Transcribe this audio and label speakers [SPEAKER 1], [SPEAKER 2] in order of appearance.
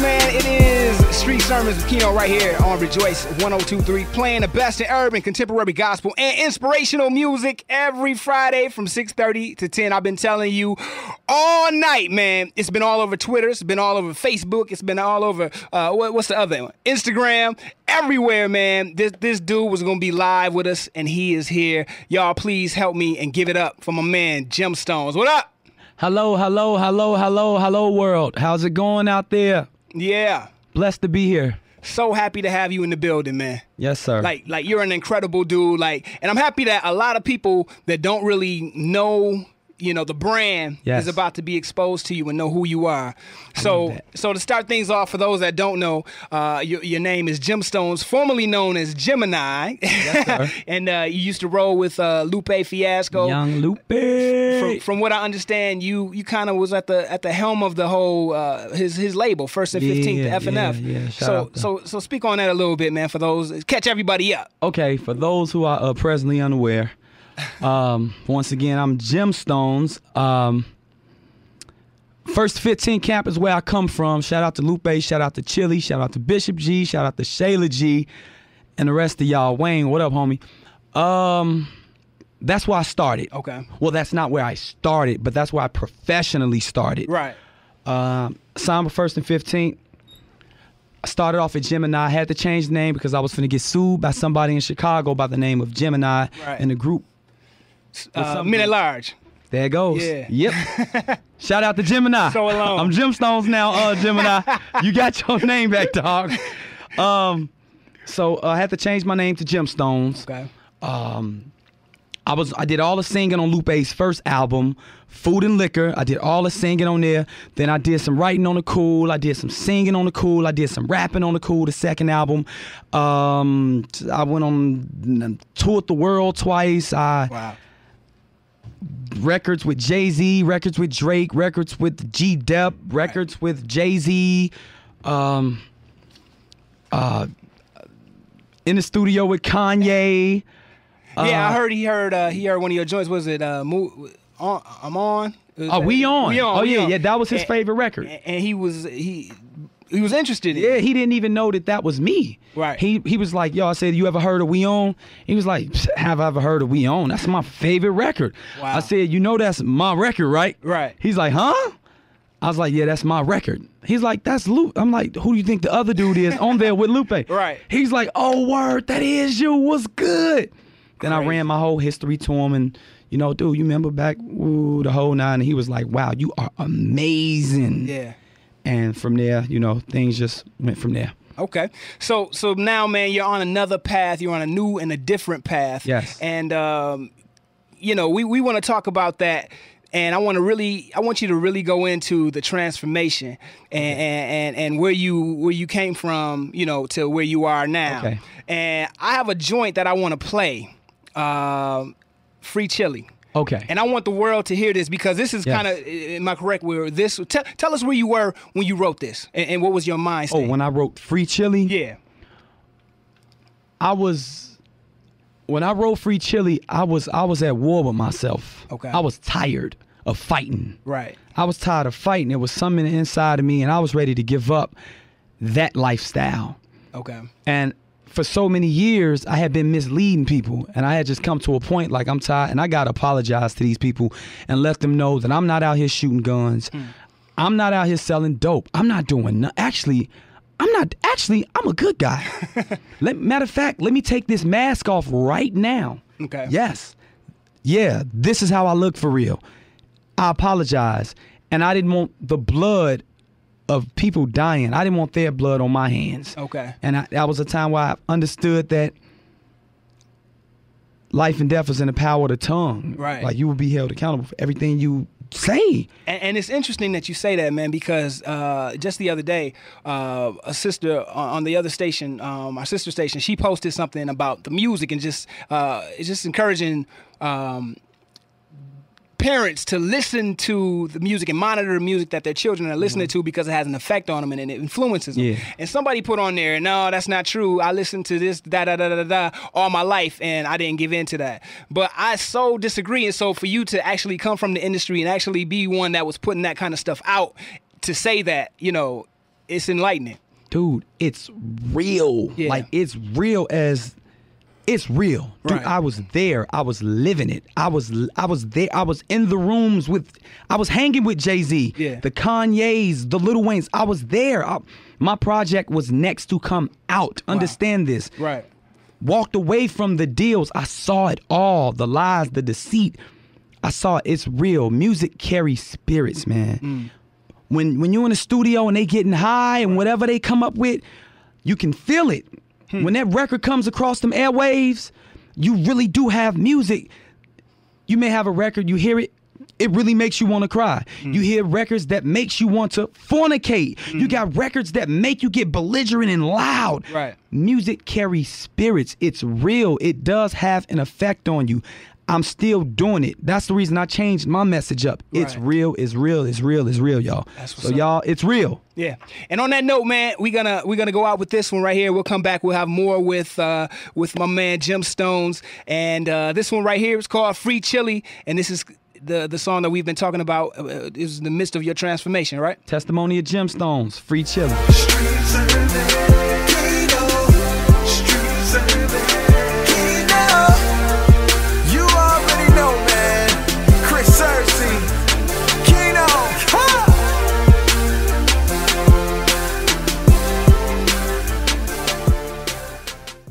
[SPEAKER 1] man. It is Street Sermons with Keno right here on Rejoice 102.3, playing the best in urban, contemporary gospel, and inspirational music every Friday from 6:30 to 10. I've been telling you all night, man. It's been all over Twitter. It's been all over Facebook. It's been all over, what's the other one? Instagram. Everywhere, man. This dude was going to be live with us, and he is here. Y'all, please help me and give it up for my man, Gemstones. What up?
[SPEAKER 2] Hello, hello, hello, hello, hello, world. How's it going out there?
[SPEAKER 1] Yeah.
[SPEAKER 2] Blessed to be here.
[SPEAKER 1] So happy to have you in the building, man.
[SPEAKER 2] Yes, sir.
[SPEAKER 1] Like you're an incredible dude. And I'm happy that a lot of people that don't really know, the brand is about to be exposed to you and know who you are. So to start things off, for those that don't know, your name is Gemstones, formerly known as Gemini.
[SPEAKER 2] Yes, sir.
[SPEAKER 1] And you used to roll with Lupe Fiasco.
[SPEAKER 2] Young Lupe.
[SPEAKER 1] From what I understand, you kind of was at the helm of the whole his label, First and 15th, the F&F.
[SPEAKER 2] Yeah.
[SPEAKER 1] So speak on that a little bit, man. For those, catch everybody up.
[SPEAKER 2] Okay, for those who are presently unaware. Once again, I'm Gemstones. First 15 camp is where I come from. Shout out to Lupe, shout out to Chili, shout out to Bishop G, shout out to Shayla G, and the rest of y'all. Wayne, what up, homie? That's where I started.
[SPEAKER 1] Okay.
[SPEAKER 2] Well, that's not where I started, but that's where I professionally started.
[SPEAKER 1] Right.
[SPEAKER 2] Signed with First and 15th. I started off at Gemini. I had to change the name because I was finna get sued by somebody in Chicago by the name of Gemini in the group.
[SPEAKER 1] Men at Large.
[SPEAKER 2] There it goes.
[SPEAKER 1] Yeah.
[SPEAKER 2] Yep. Shout out to Gemini.
[SPEAKER 1] So alone.
[SPEAKER 2] I'm Gemstones now, Gemini. You got your name back, dog. So I had to change my name to Gemstones.
[SPEAKER 1] Okay.
[SPEAKER 2] I did all the singing on Lupe's first album, Food and Liquor. I did all the singing on there. Then I did some writing on the Cool. I did some singing on the Cool. I did some rapping on the Cool, the second album. I went on, toured the world twice.
[SPEAKER 1] Wow.
[SPEAKER 2] Records with Jay-Z, records with Drake, records with G-Dep, records with Jay-Z. In the studio with Kanye.
[SPEAKER 1] Yeah, I heard he heard one of your joints. Was it I'm on?
[SPEAKER 2] We On. Oh yeah, that was his favorite record.
[SPEAKER 1] And he was interested in it.
[SPEAKER 2] Yeah, he didn't even know that was me.
[SPEAKER 1] Right.
[SPEAKER 2] He was like, yo, I said, you ever heard of We On? He was like, have I ever heard of We On? That's my favorite record.
[SPEAKER 1] Wow.
[SPEAKER 2] I said, that's my record, right?
[SPEAKER 1] Right.
[SPEAKER 2] He's like, huh? I was like, yeah, that's my record. He's like, that's Lupe. I'm like, who do you think the other dude is on there with Lupe?
[SPEAKER 1] Right.
[SPEAKER 2] He's like, oh, word, that is you. What's good? Then I ran my whole history to him and, dude, you remember back, the whole nine? And he was like, wow, you are amazing.
[SPEAKER 1] Yeah. And
[SPEAKER 2] from there, things just went from there.
[SPEAKER 1] Okay. So now, man, you're on another path. You're on a new and a different path.
[SPEAKER 2] Yes.
[SPEAKER 1] And, we want to talk about that. And I want you to really go into the transformation and where you came from, to where you are now.
[SPEAKER 2] Okay.
[SPEAKER 1] And I have a joint that I want to play, Free Chili.
[SPEAKER 2] Okay.
[SPEAKER 1] And I want the world to hear this because this is kind of, am I correct? Tell us where you were when you wrote this and what was your mind state?
[SPEAKER 2] Oh, when I wrote Free Chili?
[SPEAKER 1] Yeah.
[SPEAKER 2] When I wrote Free Chili, I was at war with myself.
[SPEAKER 1] Okay.
[SPEAKER 2] I was tired of fighting.
[SPEAKER 1] Right.
[SPEAKER 2] I was tired of fighting. There was something inside of me and I was ready to give up that lifestyle.
[SPEAKER 1] Okay.
[SPEAKER 2] And for so many years, I had been misleading people, and I had just come to a point like I'm tired, and I gotta apologize to these people and let them know that I'm not out here shooting guns. I'm not out here selling dope. I'm not doing nothing. Actually, I'm a good guy. Matter of fact, let me take this mask off right now.
[SPEAKER 1] Okay.
[SPEAKER 2] Yes. Yeah, this is how I look for real. I apologize, and I didn't want the blood of people dying. I didn't want their blood on my hands.
[SPEAKER 1] Okay.
[SPEAKER 2] And that was a time where I understood that life and death is in the power of the tongue.
[SPEAKER 1] Right.
[SPEAKER 2] Like you will be held accountable for everything you say.
[SPEAKER 1] And it's interesting that you say that, man, because just the other day, a sister on the other station, our sister station, she posted something about the music and just encouraging parents to listen to the music and monitor the music that their children are listening to because it has an effect on them and it influences them.
[SPEAKER 2] Yeah.
[SPEAKER 1] And somebody put on there, no, that's not true. I listened to this all my life and I didn't give in to that. But I so disagree. And so for you to actually come from the industry and actually be one that was putting that kind of stuff out, to say that, it's enlightening.
[SPEAKER 2] Dude, it's real.
[SPEAKER 1] Yeah.
[SPEAKER 2] Like, it's real as it's real. Dude,
[SPEAKER 1] Right.
[SPEAKER 2] I was there. I was living it. I was there. I was in the rooms I was hanging with Jay-Z,
[SPEAKER 1] Yeah.
[SPEAKER 2] the Kanyes, the Lil Waynes. I was there. My project was next to come out. Understand this.
[SPEAKER 1] Right.
[SPEAKER 2] Walked away from the deals. I saw it all. The lies, the deceit. I saw it. It's real. Music carries spirits, man. When you're in the studio and they getting high and whatever they come up with, you can feel it. When that record comes across them airwaves, you really do have music. You may have a record, you hear it, it really makes you want to cry. You hear records that makes you want to fornicate. You got records that make you get belligerent and loud.
[SPEAKER 1] Right.
[SPEAKER 2] Music carries spirits. It's real. It does have an effect on you. I'm still doing it. That's the reason I changed my message up. It's
[SPEAKER 1] Right.
[SPEAKER 2] real, it's real, it's real, it's real, y'all.
[SPEAKER 1] That's what's
[SPEAKER 2] So
[SPEAKER 1] up.
[SPEAKER 2] y'all, it's real.
[SPEAKER 1] Yeah. And on that note, man, we're gonna go out with this one right here. We'll come back. We'll have more with my man Gemstones. And this one right here is called Free Chili. And this is the song that we've been talking about. Is in the midst of your transformation, right?
[SPEAKER 2] Testimony of Gemstones, Free Chillin'.